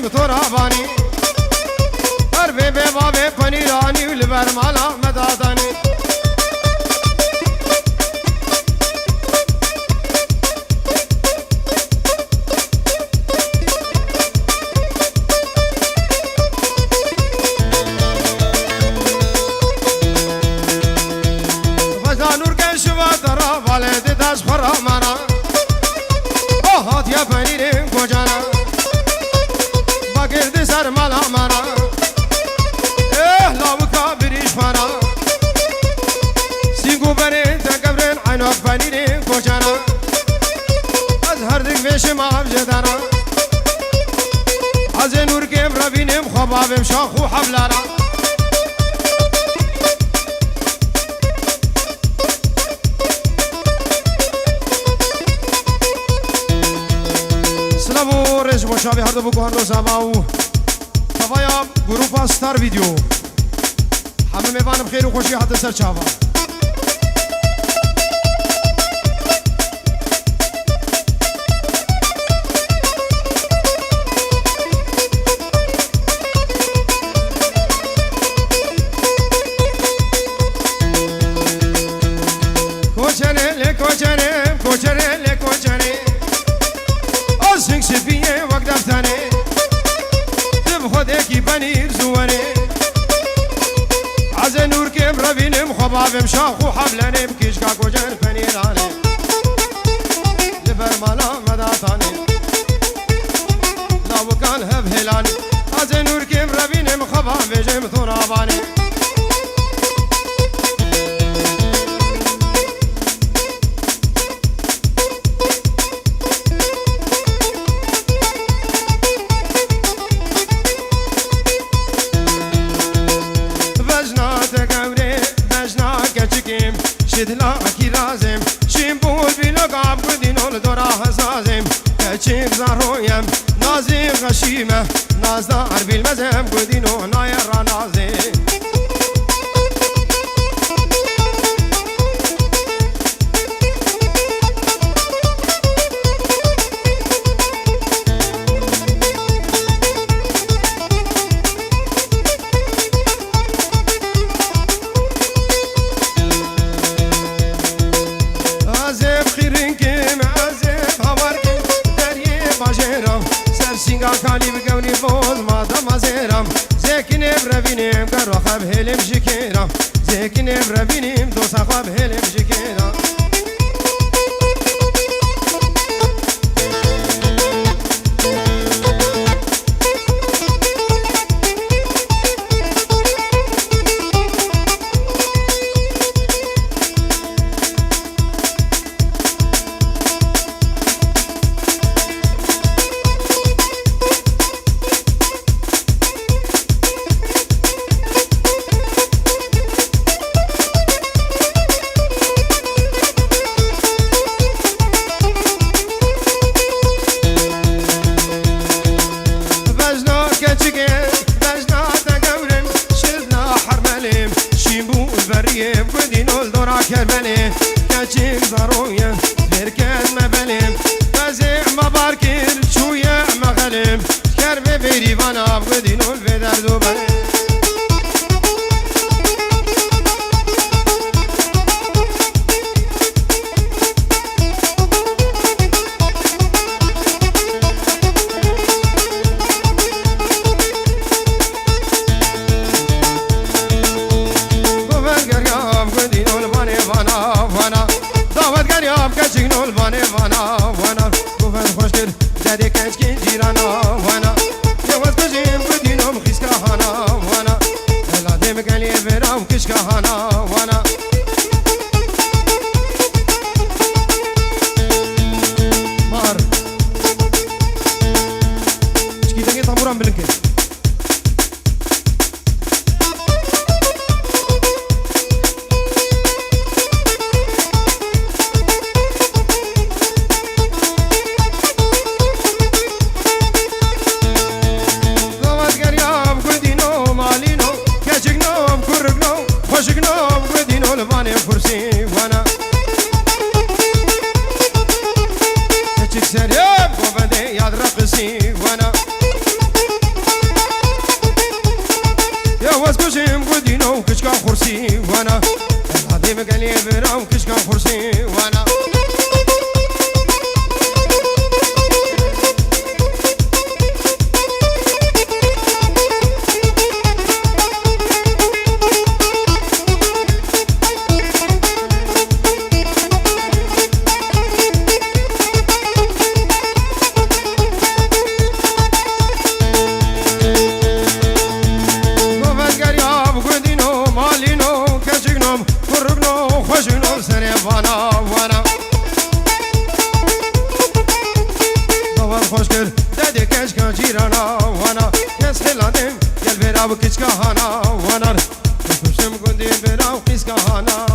بجم تراباني قربي ببابي فنيراني والبرمالا مداداني فزانور كشوا تراب على داش خرامانا هات يا فنيرين كوجانا باقر سر مالا مانا لا وكابريش فانا سينقو برين تكبرين عينوك فنيرين كوجانا أزهر دك بيش ما بجدانا عزي نور كيم ربينيم خبابم شاخو حبلانا رش مشابه هر دو بگو هر دو زباو فوایا گروپ ستار ویدیو همه میبانم خیر و خوشی حتی سر چاوا کوچنه لی کوچنه کوچنه لی کوچنه سنگ سفیه وقت دفتانه تب خوده کی پنیر زوانه عز نور کم روینم خبابم شاخو حبلانم کشکا کجن پنیرانه لبر مالا مداتانه لاوکان هب هلانه عز نور کم روینم خباب جم ترابانه شدلا کی رازم شیم بول بیلو قاب بدین ول دورا حسازم کچیم زارویم نازی غشیمه نازدار بیلمزم بدینو نایر رانازم کانی بگونی باز مادام ازیرم زیکنی برابینیم گرو خب هلم جکیرم زیکنی برابینیم دو سخاب هلم جکیرم کربله کچیم زارویم برکت مبلیم وزیع مبارکر چویه مغلیم کربه بیریوان آب بدینول به دردو بلیم گلی بگلی برام کشکا خورسی وانا وانا وانا دوار خوش کرد دادی کشکا جیرانا وانا کس خلادم گل براو کشکا هانا وانا کشم گندی براو کشکا هانا